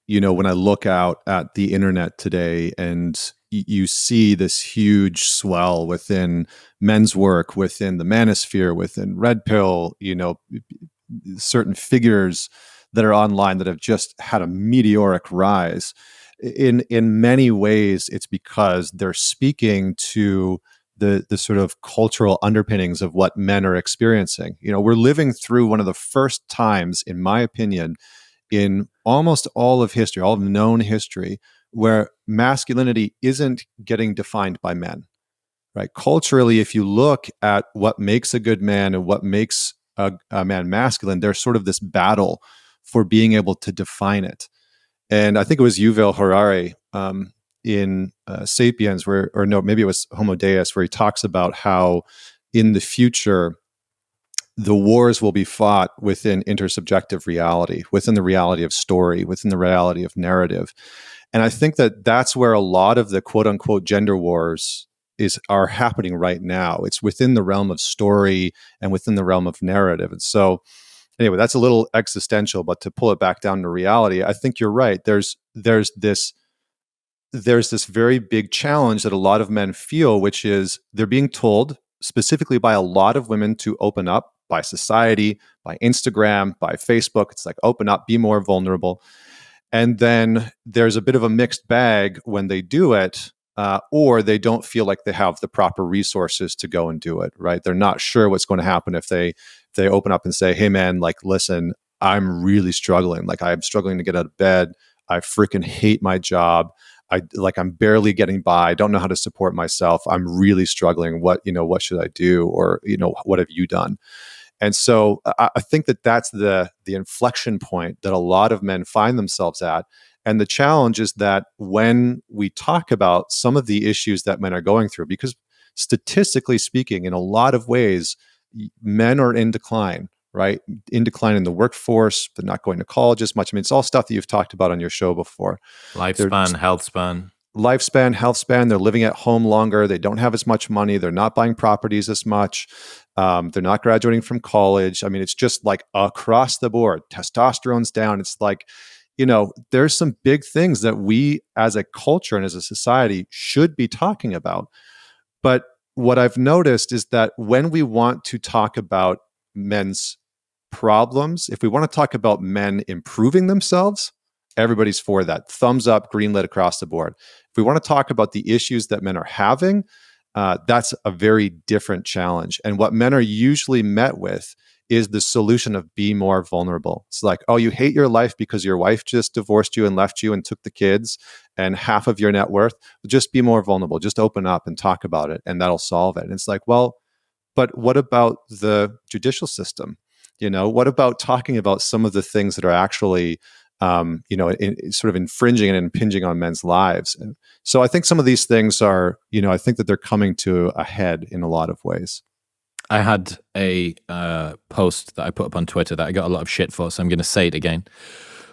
when I look out at the internet today and you see this huge swell within men's work, within the Manosphere, within Red Pill, certain figures that are online that have just had a meteoric rise. In many ways, it's because they're speaking to the sort of cultural underpinnings of what men are experiencing. We're living through one of the first times, in my opinion, in almost all of history, all of known history, where masculinity isn't getting defined by men, right? Culturally, if you look at what makes a good man and what makes a man masculine, there's sort of this battle for being able to define it. And I think it was Yuval Harari in Sapiens, maybe it was Homo Deus, where he talks about how in the future, the wars will be fought within intersubjective reality, within the reality of story, within the reality of narrative. And I think that that's where a lot of the quote unquote gender wars are happening right now. It's within the realm of story and within the realm of narrative. And so anyway, that's a little existential, but to pull it back down to reality, I think you're right. There's this very big challenge that a lot of men feel, which is they're being told specifically by a lot of women to open up, by society, by Instagram, by Facebook. It's like, open up, be more vulnerable. And then there's a bit of a mixed bag when they do it, or they don't feel like they have the proper resources to go and do it, right? They're not sure what's going to happen if they open up and say, hey man, like, listen, I'm really struggling. Like, I'm struggling to get out of bed. I freaking hate my job. I'm barely getting by. I don't know how to support myself. I'm really struggling. What should I do? Or, what have you done? And so I think that that's the inflection point that a lot of men find themselves at. And the challenge is that when we talk about some of the issues that men are going through, because statistically speaking, in a lot of ways, men are in decline, right? In decline in the workforce. They're not going to college as much. I mean, it's all stuff that you've talked about on your show before. Lifespan, health span. Lifespan, health span. They're living at home longer. They don't have as much money. They're not buying properties as much. They're not graduating from college. I mean, it's just like across the board. Testosterone's down. It's like, there's some big things that we as a culture and as a society should be talking about. But what I've noticed is that when we want to talk about men's problems, if we want to talk about men improving themselves, everybody's for that. Thumbs up, green lit across the board. If we want to talk about the issues that men are having, that's a very different challenge. And what men are usually met with is the solution of be more vulnerable. It's like, oh, you hate your life because your wife just divorced you and left you and took the kids and half of your net worth. Just be more vulnerable. Just open up and talk about it, and that'll solve it. And it's like, well, but what about the judicial system? What about talking about some of the things that are actually sort of infringing and impinging on men's lives? And so I think some of these things are, I think that they're coming to a head in a lot of ways. I had a post that I put up on Twitter that I got a lot of shit for, so I'm going to say it again.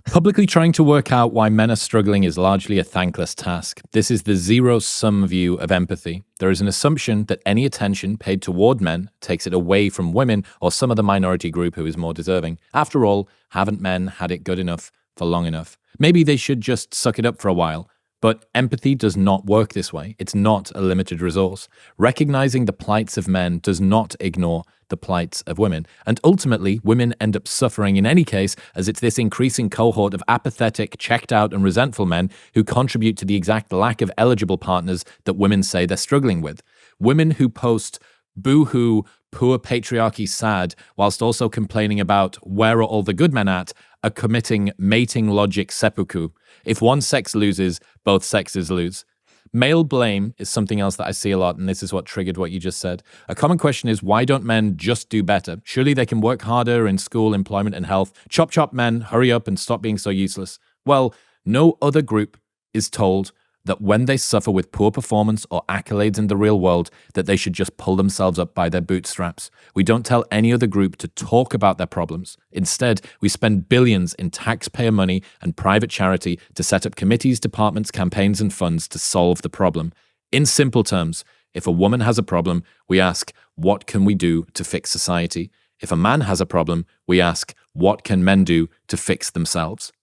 Publicly trying to work out why men are struggling is largely a thankless task. This is the zero-sum view of empathy. There is an assumption that any attention paid toward men takes it away from women or some other minority group who is more deserving. After all, haven't men had it good enough for long enough? Maybe they should just suck it up for a while. But empathy does not work this way. It's not a limited resource. Recognizing the plights of men does not ignore the plights of women. And ultimately, women end up suffering in any case, as it's this increasing cohort of apathetic, checked out and resentful men who contribute to the exact lack of eligible partners that women say they're struggling with. Women who post boo-hoo, poor patriarchy sad, whilst also complaining about where are all the good men at, are committing mating logic seppuku. If one sex loses, both sexes lose. Male blame is something else that I see a lot, and this is what triggered what you just said. A common question is, why don't men just do better? Surely they can work harder in school, employment, and health. Chop, chop, men, hurry up and stop being so useless. Well, no other group is told that when they suffer with poor performance or accolades in the real world, that they should just pull themselves up by their bootstraps. We don't tell any other group to talk about their problems. Instead, we spend billions in taxpayer money and private charity to set up committees, departments, campaigns, and funds to solve the problem. In simple terms, if a woman has a problem, we ask, what can we do to fix society? If a man has a problem, we ask, what can men do to fix themselves?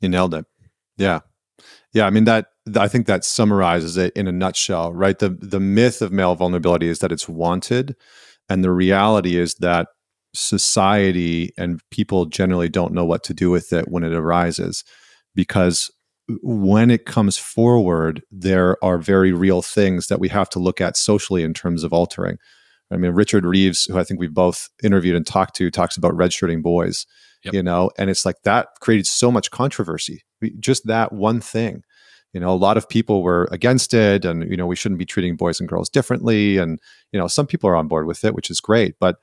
You nailed it. Yeah. Yeah, I mean I think that summarizes it in a nutshell, right? The myth of male vulnerability is that it's wanted, and the reality is that society and people generally don't know what to do with it when it arises, because when it comes forward, there are very real things that we have to look at socially in terms of altering. I mean, Richard Reeves, who I think we've both interviewed and talked to, talks about redshirting boys, Yep. and it's like that created so much controversy. Just that one thing. A lot of people were against it, and we shouldn't be treating boys and girls differently. And some people are on board with it, which is great. But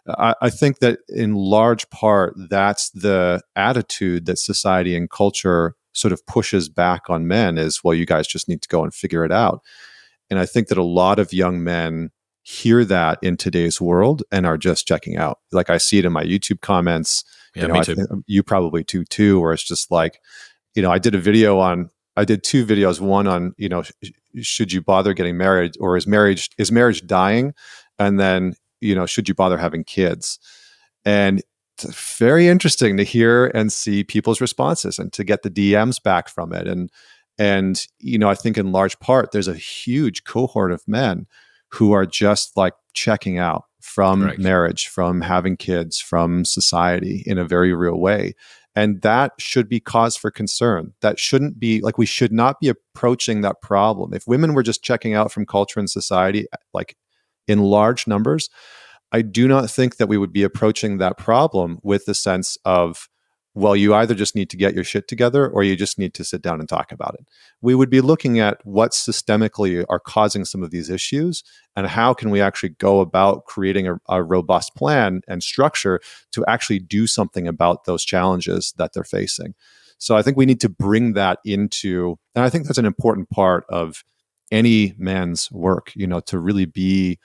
I think that in large part, that's the attitude that society and culture sort of pushes back on men: is, well, you guys just need to go and figure it out. And I think that a lot of young men hear that in today's world and are just checking out. Like, I see it in my YouTube comments. Yeah, me too. You probably too, where it's just like, I did two videos, one on, should you bother getting married, or is marriage dying? And then, should you bother having kids? And it's very interesting to hear and see people's responses and to get the DMs back from it. And I think in large part, there's a huge cohort of men who are just like checking out from Correct. marriage, from having kids, from society in a very real way. And that should be cause for concern. That shouldn't be like, we should not be approaching that problem. If women were just checking out from culture and society, like in large numbers, I do not think that we would be approaching that problem with the sense of, well, you either just need to get your shit together or you just need to sit down and talk about it. We would be looking at what systemically are causing some of these issues, and how can we actually go about creating a robust plan and structure to actually do something about those challenges that they're facing. So I think we need to bring that into, and I think that's an important part of any man's work, to really be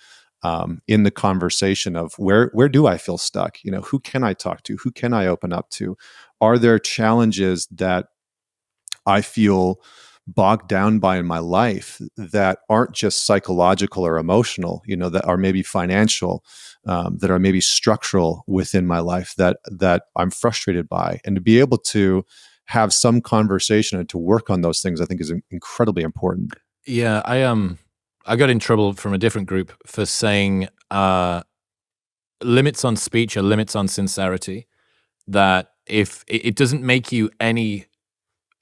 in the conversation of where do I feel stuck? Who can I talk to? Who can I open up to? Are there challenges that I feel bogged down by in my life that aren't just psychological or emotional, that are maybe financial, that are maybe structural within my life that I'm frustrated by? And to be able to have some conversation and to work on those things, I think is incredibly important. Yeah, I got in trouble from a different group for saying limits on speech are limits on sincerity. That if it doesn't make you any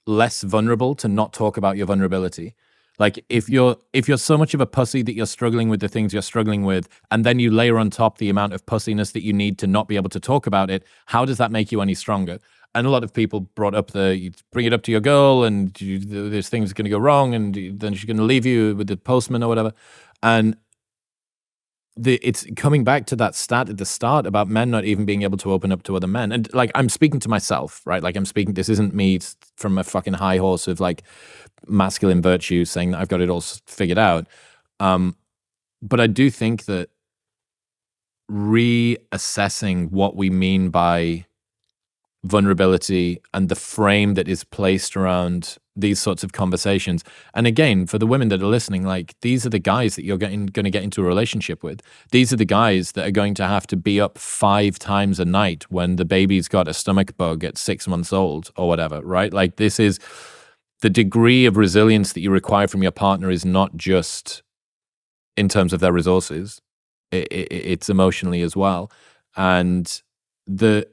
less vulnerable to not talk about your vulnerability. Like if you're so much of a pussy that you're struggling with the things you're struggling with, and then you layer on top the amount of pussiness that you need to not be able to talk about it, how does that make you any stronger? And a lot of people brought up you bring it up to your girl, and there's things going to go wrong, and then she's going to leave you with the postman or whatever. And it's coming back to that stat at the start about men not even being able to open up to other men. And like, I'm speaking to myself, right? Like, this isn't me from a fucking high horse of like masculine virtue saying that I've got it all figured out. But I do think that reassessing what we mean by vulnerability and the frame that is placed around these sorts of conversations. And again, for the women that are listening, like, these are the guys that you're going to get into a relationship with. These are the guys that are going to have to be up 5 times a night when the baby's got a stomach bug at 6 months old or whatever, right? Like, this is the degree of resilience that you require from your partner is not just in terms of their resources, it's emotionally as well. And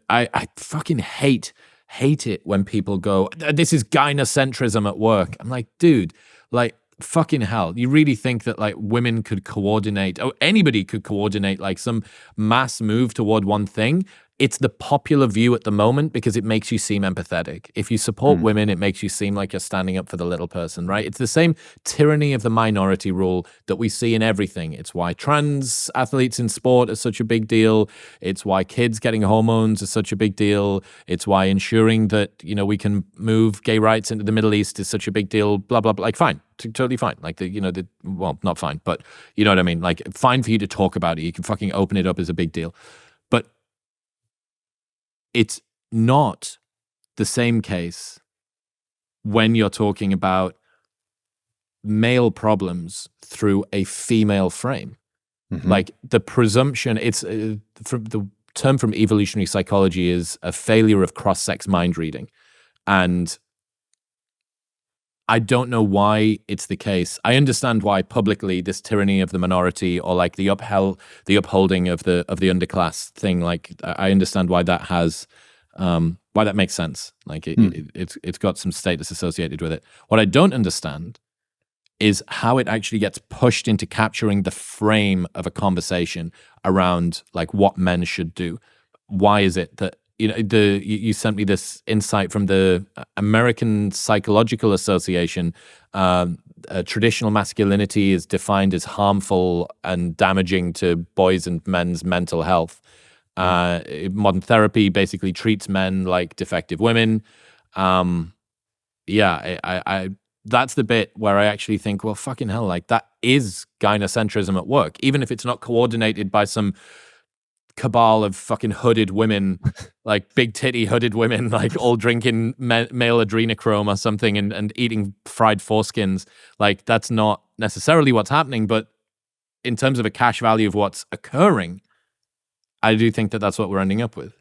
I fucking hate it when people go, this is gynocentrism at work. I'm like, dude, like, fucking hell. You really think that like women could coordinate, or anybody could coordinate like some mass move toward one thing? It's the popular view at the moment because it makes you seem empathetic. If you support women, it makes you seem like you're standing up for the little person, right? It's the same tyranny of the minority rule that we see in everything. It's why trans athletes in sport are such a big deal. It's why kids getting hormones is such a big deal. It's why ensuring that, we can move gay rights into the Middle East is such a big deal, blah, blah, blah. Like, fine, totally fine. Like, well, not fine, but you know what I mean? Like, fine for you to talk about it. You can fucking open it up as a big deal. But it's not the same case when you're talking about male problems through a female frame. Like, the presumption, it's from the term from evolutionary psychology is a failure of cross-sex mind reading. And I don't know why it's the case. I understand why publicly this tyranny of the minority, or like the upholding of the underclass thing. Like, I understand why that has, why that makes sense. Like it's got some status associated with it. What I don't understand is how it actually gets pushed into capturing the frame of a conversation around like what men should do. Why is it that, you sent me this insight from the American Psychological Association. Traditional masculinity is defined as harmful and damaging to boys and men's mental health. Modern therapy basically treats men like defective women. I that's the bit where I actually think, well, fucking hell, like that is gynocentrism at work, even if it's not coordinated by some cabal of fucking hooded women, like big titty hooded women, like all drinking male adrenochrome or something and eating fried foreskins. Like, that's not necessarily what's happening, but in terms of a cash value of what's occurring, I do think that that's what we're ending up with.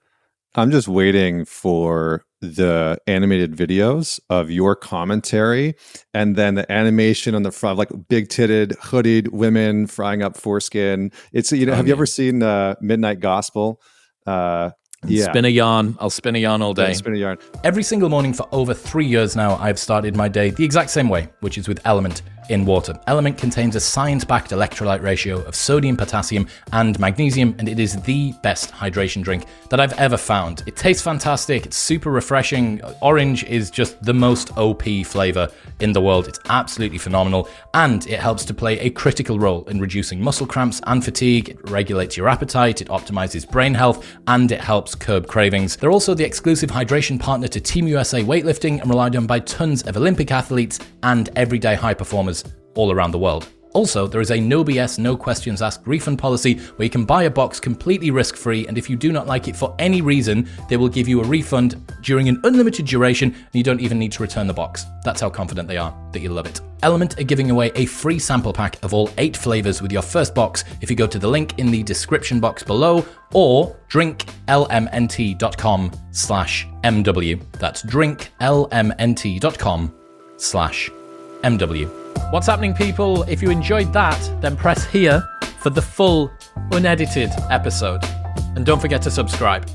I'm just waiting for the animated videos of your commentary and then the animation on the front, like big titted, hooded women frying up foreskin. It's, have you ever seen Midnight Gospel? Spin a yarn. I'll spin a yarn all day. Yeah, spin a yarn. Every single morning for over 3 years now, I've started my day the exact same way, which is with Element in water. Element contains a science-backed electrolyte ratio of sodium, potassium, and magnesium, and it is the best hydration drink that I've ever found. It tastes fantastic. It's super refreshing. Orange is just the most OP flavor in the world. It's absolutely phenomenal, and it helps to play a critical role in reducing muscle cramps and fatigue. It regulates your appetite, it optimizes brain health, and it helps curb cravings. They're also the exclusive hydration partner to Team USA weightlifting and relied on by tons of Olympic athletes and everyday high performers all around the world. Also, there is a no BS, no questions asked refund policy where you can buy a box completely risk-free, and if you do not like it for any reason, they will give you a refund during an unlimited duration, and you don't even need to return the box. That's how confident they are that you'll love it. Element are giving away a free sample pack of all 8 flavors with your first box if you go to the link in the description box below, or drinklmnt.com/MW. That's drinklmnt.com/MW. What's happening, people? If you enjoyed that, then press here for the full, unedited episode. And don't forget to subscribe.